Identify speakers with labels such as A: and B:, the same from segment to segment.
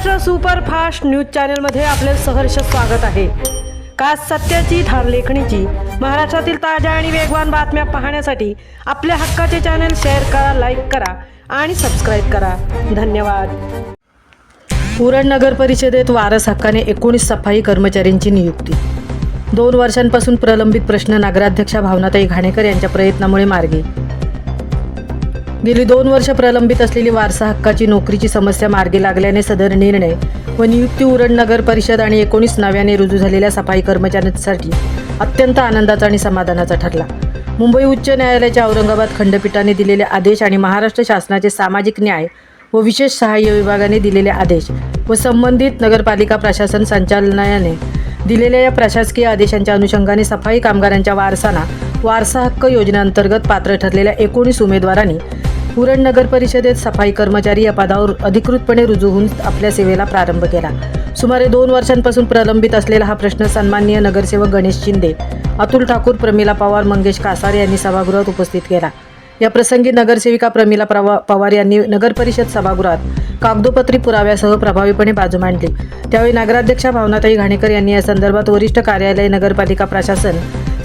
A: Maharashtra superfast news चॅनलमध्ये आपले सहर्ष स्वागत आहे। खास सत्याची ठार लेखणीची महाराष्ट्रातील ताज्या आणि वेगवान बातम्या पाहण्यासाठी आपल्या हक्काचे चॅनल शेअर करा, लाईक करा आणि सबस्क्राईब करा। धन्यवाद। उरण नगर परिषदेत वारस हक्काने 19 सफाई कर्मचाऱ्यांची नियुक्ती। 2 वर्षांपासून प्रलंबित प्रश्न नगराध्यक्षा भावनाताई घाणेकर यांच्या प्रयत्नामुळे मार्गी। गेली 2 वर्ष प्रलंबित असलेली वारसा हक्काची नोकरीची समस्या मार्गी लागल्याने सदर निर्णय व नियुक्ती उरण नगर परिषद आणि 19 नव्याने रुजू झालेल्या सफाई कर्मचाऱ्यांसाठी अत्यंत आनंदाचा आणि समाधानाचा ठरला। मुंबई उच्च न्यायालयाच्या औरंगाबाद खंडपीठाने दिलेले आदेश आणि महाराष्ट्र शासनाचे सामाजिक न्याय व विशेष सहाय्य विभागाने दिलेले आदेश व संबंधित नगरपालिका प्रशासन संचालनालयाने दिलेल्या या प्रशासकीय आदेशांच्या अनुषंगाने सफाई कामगारांच्या वारसांना वारसा हक्क योजनेअंतर्गत पात्र ठरलेल्या 19 उमेदवारांनी उरण नगर परिषदेत सफाई कर्मचारी या पदावर अधिकृतपणे रुजू होऊन आपल्या सेवेला प्रारंभ केला। सुमारे 2 वर्षांपासून प्रलंबित असलेला हा प्रश्न सन्माननीय नगरसेवक गणेश शिंदे, अतुल ठाकूर, प्रमिला पवार, मंगेश कासार यांनी सभागृहात उपस्थित केला। या प्रसंगी नगरसेविका प्रमिला पवार यांनी नगर परिषद सभागृहात कागदोपत्री पुराव्यासह प्रभावीपणे बाजू मांडली। त्यावेळी नगराध्यक्षा भावनाताई घाणेकर यांनी या संदर्भात वरिष्ठ कार्यालय, नगरपालिका प्रशासन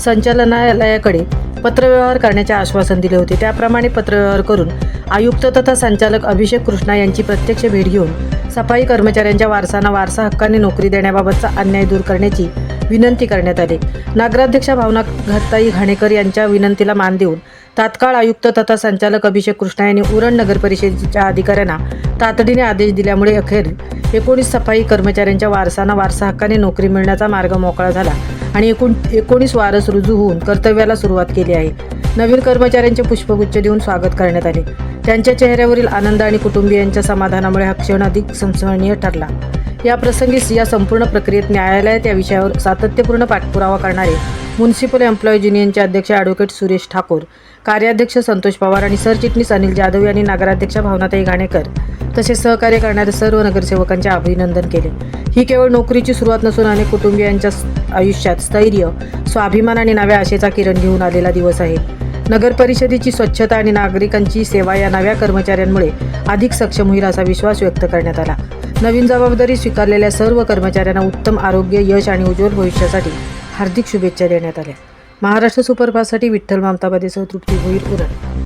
A: संचालनालयाकडे पत्रव्यवहार करण्याचे आश्वासन दिले होते। त्याप्रमाणे पत्रव्यवहार करून आयुक्त तथा संचालक अभिषेक कृष्णा यांची प्रत्यक्ष भेट घेऊन सफाई कर्मचाऱ्यांच्या वारसांना वारसा हक्काने नोकरी देण्याबाबतचा अन्याय दूर करण्याची विनंती करण्यात आली। नगराध्यक्षा भावनाताई घाणेकर यांच्या विनंतीला मान देऊन तात्काळ आयुक्त तथा संचालक अभिषेक कृष्णा यांनी उरण नगर परिषदेच्या अधिकाऱ्यांना तातडीने आदेश दिल्यामुळे अखेर 19 सफाई कर्मचाऱ्यांच्या वारसांना वारसा हक्काने नोकरी मिळण्याचा मार्ग मोकळा झाला आणि 19 वारस रुजू होऊन कर्तव्याला सुरुवात केली आहे। नवीन कर्मचाऱ्यांचे पुष्पगुच्छ देऊन स्वागत करण्यात आले। त्यांच्या चेहऱ्यावरील आनंद आणि कुटुंबियांच्या समाधानामुळे हा क्षण अधिक संस्मरणीय ठरला। या प्रसंगी या संपूर्ण प्रक्रियेत न्यायालयात या विषयावर सातत्यपूर्ण पाठपुरावा करणारे म्युनिसिपल एम्प्लॉईज युनियनचे अध्यक्ष ॲडव्होकेट सुरेश ठाकूर, कार्याध्यक्ष संतोष पवार आणि सरचिटणीस अनिल जाधव यांनी नगराध्यक्षा भावनाताई घाणेकर तसेच सहकार्य करणाऱ्या सर्व नगरसेवकांचे अभिनंदन केले। ही केवळ नोकरीची सुरुवात नसून अनेक कुटुंबियांच्या आयुष्यात स्थैर्य, स्वाभिमान आणि नव्या आशेचा किरण घेऊन आलेला दिवस आहे। नगर परिषदेची स्वच्छता आणि नागरिकांची सेवा या नव्या कर्मचाऱ्यांमुळे अधिक सक्षम होईल असा विश्वास व्यक्त करण्यात आला। नवीन जबाबदारी स्वीकारलेल्या सर्व कर्मचाऱ्यांना उत्तम आरोग्य, यश आणि उज्ज्वल भविष्यासाठी हार्दिक शुभेच्छा देण्यात आल्या। महाराष्ट्र सुपरफास्टसाठी विठ्ठल मामताबादेसह तृप्ती भोईर, उरण।